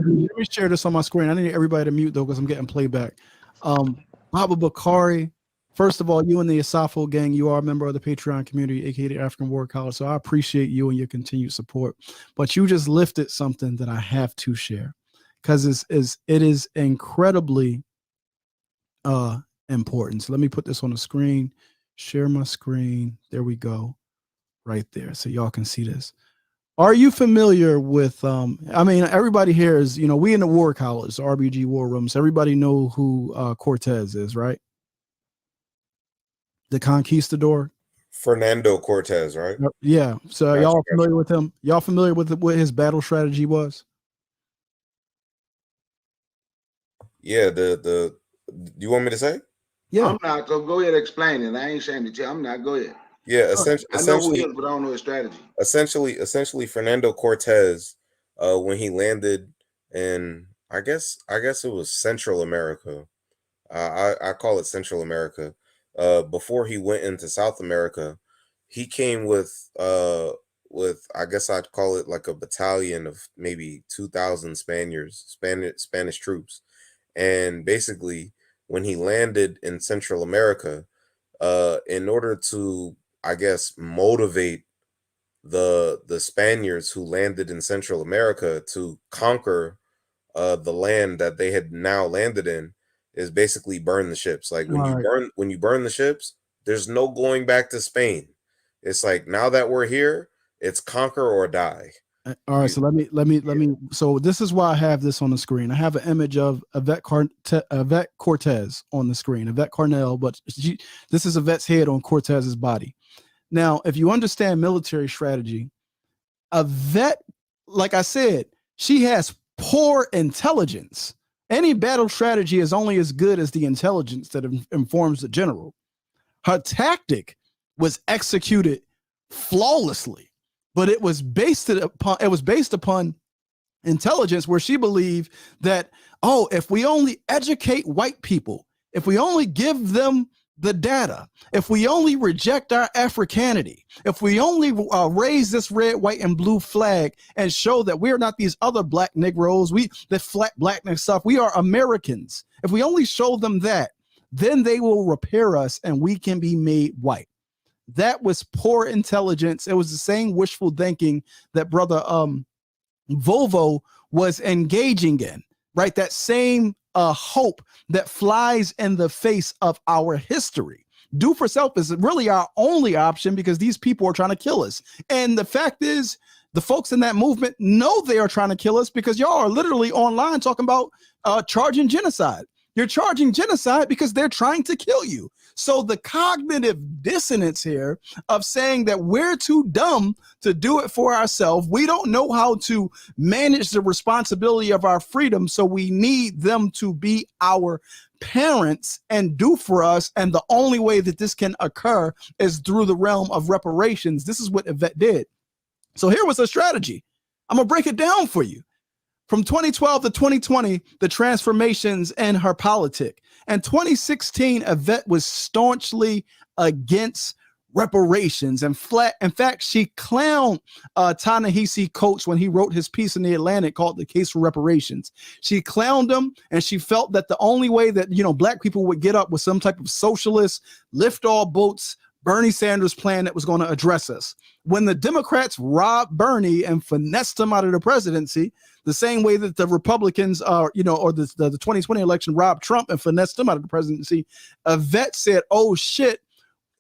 let me share this on my screen. I need everybody to mute though, because I'm getting playback. Baba Bakari, first of all, you and the Asafo gang, you are a member of the Patreon community, aka the African War College. So I appreciate you and your continued support. But you just lifted something that I have to share, because it is incredibly important. So let me put this on the screen. Share my screen. There we go. Right there. So y'all can see this. Are you familiar with, I mean, everybody here is, we in the War College, RBG War Rooms. Everybody know who Cortez is, right? The conquistador. Fernando Cortez, right? Yeah. So y'all familiar with him? Y'all familiar with what his battle strategy was? Yeah, do you want me to say? Yeah. I'm not, so go ahead and explain it. I ain't ashamed to tell. I'm not, go ahead. Yeah, essentially, I know who he is, but I don't know his strategy. Essentially, Fernando Cortez, when he landed in, I guess it was Central America. I call it Central America. Before he went into South America, he came with I guess I'd call it like a battalion of maybe 2,000 Spanish troops, and basically when he landed in Central America, in order to, I guess, motivate the Spaniards who landed in Central America to conquer the land that they had now landed in, is basically burn the ships. Like when you burn the ships, there's no going back to Spain. It's like, now that we're here, it's conquer or die. All right, so let me. So this is why I have this on the screen. I have an image of Yvette Cortez on the screen, Yvette Carnell, but this is Yvette's head on Cortez's body. Now, if you understand military strategy, Yvette, like I said, she has poor intelligence. Any battle strategy is only as good as the intelligence that informs the general. Her tactic was executed flawlessly, but it was based upon intelligence, where she believed that, if we only educate white people, if we only give them the data, if we only reject our Africanity, if we only raise this red, white, and blue flag and show that we're not these other black Negroes, the flat blackness stuff, we are Americans. If we only show them that, then they will repair us and we can be made white. That was poor intelligence. It was the same wishful thinking that brother Volvo was engaging in, right? That same hope that flies in the face of our history. Do for self is really our only option, because these people are trying to kill us. And the fact is, the folks in that movement know they are trying to kill us, because y'all are literally online talking about charging genocide. You're charging genocide because they're trying to kill you. So the cognitive dissonance here of saying that we're too dumb to do it for ourselves, we don't know how to manage the responsibility of our freedom, so we need them to be our parents and do for us, and the only way that this can occur is through the realm of reparations. This is what Yvette did. So here was her strategy. I'm gonna break it down for you. From 2012 to 2020, the transformations in her politic. In 2016, Yvette was staunchly against reparations. And in fact, she clowned Ta-Nehisi Coates when he wrote his piece in the Atlantic called The Case for Reparations. She clowned him, and she felt that the only way that, black people would get up was some type of socialist, lift all boats, Bernie Sanders plan that was going to address us. When the Democrats robbed Bernie and finessed him out of the presidency, the same way that the Republicans or the 2020 election robbed Trump and finessed him out of the presidency, Yvette said, oh shit,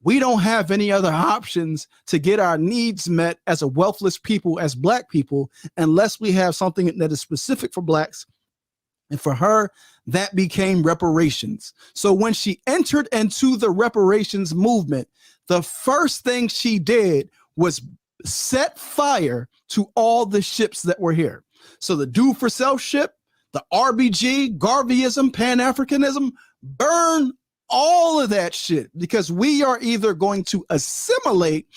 we don't have any other options to get our needs met as a wealthless people, as black people, unless we have something that is specific for blacks. And for her, that became reparations. So when she entered into the reparations movement, the first thing she did was set fire to all the ships that were here. So the Do for Self ship, the RBG, Garveyism, Pan-Africanism, burn all of that shit, because we are either going to assimilate,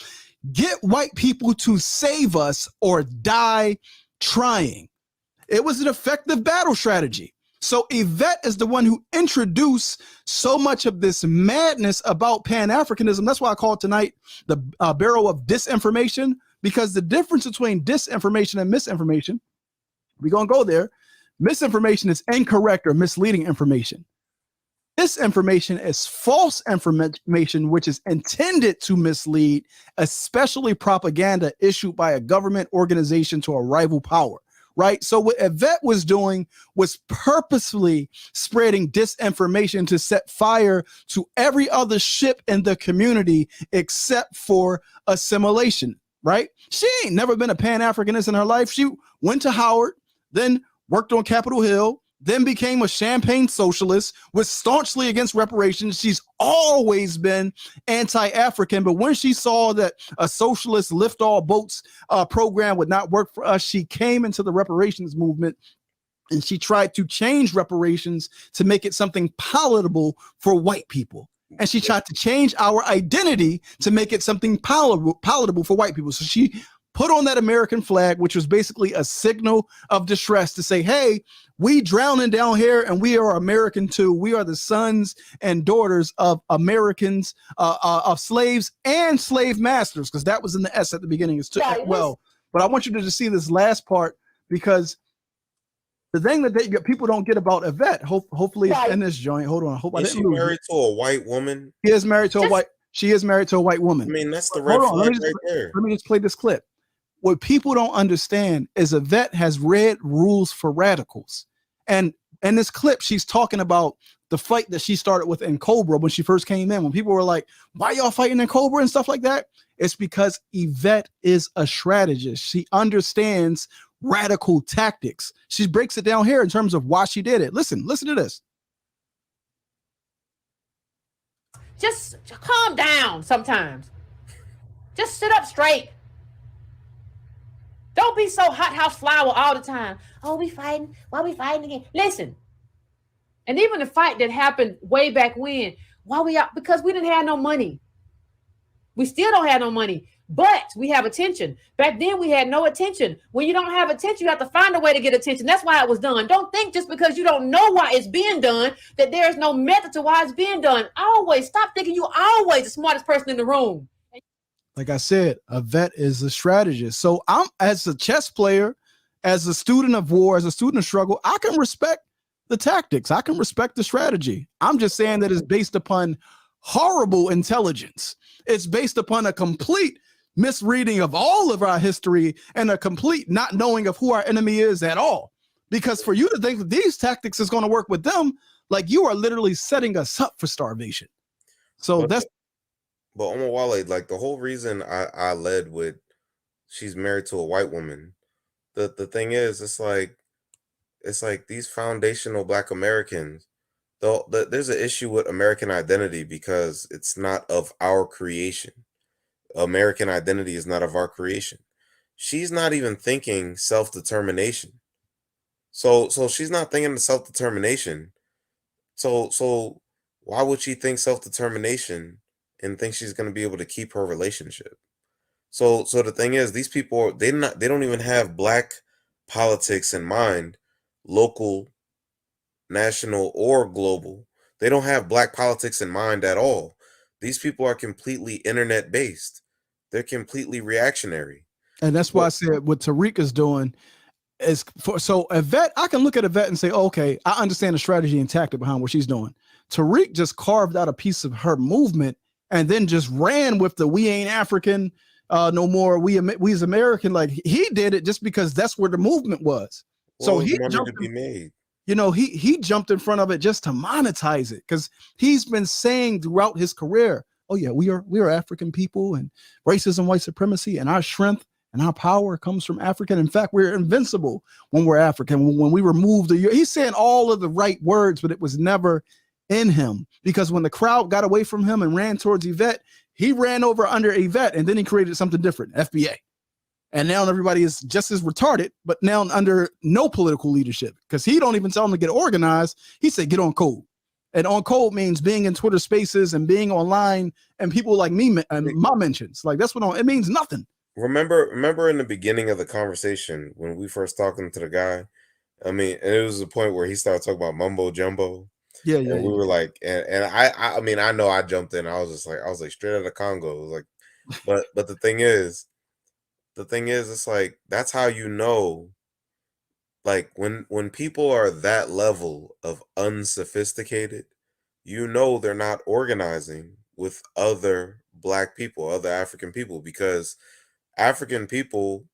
get white people to save us, or die trying. It was an effective battle strategy. So Yvette is the one who introduced so much of this madness about Pan-Africanism. That's why I call tonight the barrel of disinformation, because the difference between disinformation and misinformation, we're going to go there. Misinformation is incorrect or misleading information. This information is false information, which is intended to mislead, especially propaganda issued by a government organization to a rival power, right? So what Yvette was doing was purposefully spreading disinformation to set fire to every other ship in the community except for assimilation, right? She ain't never been a Pan-Africanist in her life. She went to Howard, then worked on Capitol Hill, then became a champagne socialist, was staunchly against reparations. She's always been anti-African, but when she saw that a socialist lift all boats program would not work for us, she came into the reparations movement and she tried to change reparations to make it something palatable for white people. And she tried to change our identity to make it something palatable for white people. So she put on that American flag, which was basically a signal of distress to say, hey, we drowning down here and we are American too. We are the sons and daughters of Americans, of slaves and slave masters, because that was in the S at the beginning as well. But I want you to just see this last part, because the thing that people don't get about Yvette, hopefully it's in this joint. Hold on. I hope I didn't lose it. Is she married to a white woman? She is married to a white woman. I mean, that's the red flag right there. Let me just play this clip. What people don't understand is Yvette has read Rules for Radicals. And in this clip, she's talking about the fight that she started with in Cobra when she first came in. When people were like, why y'all fighting in Cobra and stuff like that? It's because Yvette is a strategist. She understands radical tactics. She breaks it down here in terms of why she did it. Listen to this. Just calm down sometimes. Just sit up straight. Don't be so hothouse flower all the time. Oh, we fighting. Why we fighting again? Listen. And even the fight that happened way back when, why we out? Because we didn't have no money. We still don't have no money, but we have attention. Back then we had no attention. When you don't have attention, you have to find a way to get attention. That's why it was done. Don't think just because you don't know why it's being done that there's no method to why it's being done. Always stop thinking you always the smartest person in the room. Like I said, Yvette is a strategist. So I'm, as a chess player, as a student of war, as a student of struggle, I can respect the tactics. I can respect the strategy. I'm just saying that it's based upon horrible intelligence. It's based upon a complete misreading of all of our history and a complete not knowing of who our enemy is at all. Because for you to think that these tactics is going to work with them, like you are literally setting us up for starvation. So that's. But Omawale, like the whole reason I led with she's married to a white woman, the thing is, it's like these foundational Black Americans, there's an issue with American identity because it's not of our creation. American identity is not of our creation. She's not even thinking self-determination. So she's not thinking of self-determination. So why would she think self-determination and think she's going to be able to keep her relationship? So the thing is, these people, they don't even have Black politics in mind, local, national, or global. They don't have Black politics in mind at all. These people are completely internet based. They're completely reactionary. And that's why I said what Tariq is doing is so Yvette, I can look at Yvette and say, okay, I understand the strategy and tactic behind what she's doing. Tariq just carved out a piece of her movement and then just ran with the we ain't African no more, we as American. Like he did it just because that's where the movement was. So he jumped to be made. He jumped in front of it just to monetize it, because he's been saying throughout his career, oh yeah, we are African people, and racism, white supremacy, and our strength and our power comes from African. In fact, we're invincible when we're African. When we remove he's saying all of the right words, but it was never in him, because when the crowd got away from him and ran towards Yvette, he ran over under Yvette, and then he created something different, FBA. And now everybody is just as retarded, but now under no political leadership, because he don't even tell them to get organized. He said, get on code. And on code means being in Twitter spaces and being online, and people like me and my mentions. Like that's what it means nothing. Remember in the beginning of the conversation when we first talking to the guy, I mean, and it was a point where he started talking about mumbo jumbo. Yeah. And we were like, and I mean, I know I jumped in. I was like straight out of Congo. Like, but the thing is, it's like, that's how you know like when people are that level of unsophisticated, you know they're not organizing with other black people, other African people, because African people,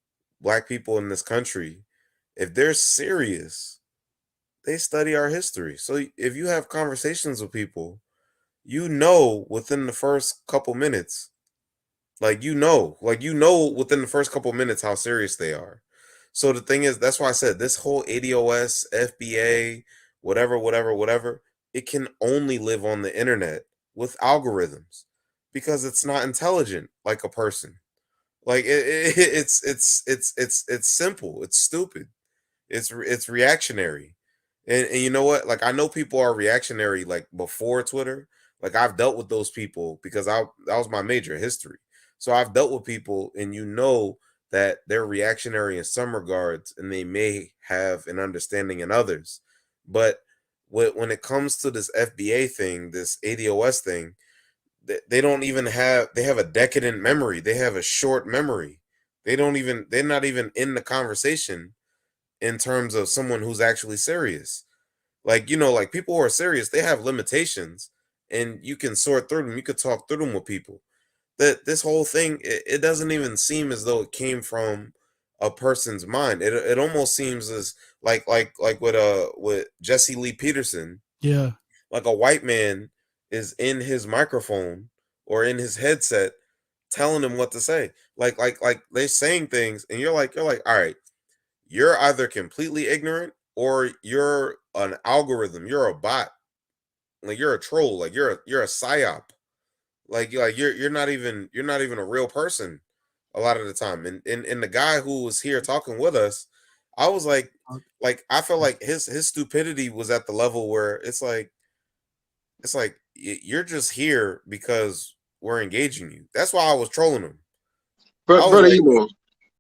black people in this country, if they're serious, they study our history. So if you have conversations with people, you know within the first couple minutes, within the first couple minutes how serious they are. So the thing is, that's why I said this whole ADOS, FBA, whatever, it can only live on the internet with algorithms because it's not intelligent like a person. Like it's simple. It's stupid. It's reactionary. And you know what? Like I know people are reactionary like before Twitter. Like I've dealt with those people because that was my major, history. So I've dealt with people and you know that they're reactionary in some regards and they may have an understanding in others. But when it comes to this FBA thing, this ADOS thing, they don't even they have a decadent memory. They have a short memory. They're not even in the conversation in terms of someone who's actually serious. Like, you know, like people who are serious, they have limitations and you can sort through them. You could talk through them with people. That this whole thing, it doesn't even seem as though it came from a person's mind. It almost seems as like with Jesse Lee Peterson, Yeah. like a white man is in his microphone or in his headset telling him what to say. Like they're saying things and you're like, all right, you're either completely ignorant or you're an algorithm, you're a bot, like you're a troll, like you're a psyop, like you're not even a real person a lot of the time. And the guy who was here talking with us, I was like I felt like his stupidity was at the level where it's like you're just here because we're engaging you. That's why I was trolling him. I was Brother like, Emo,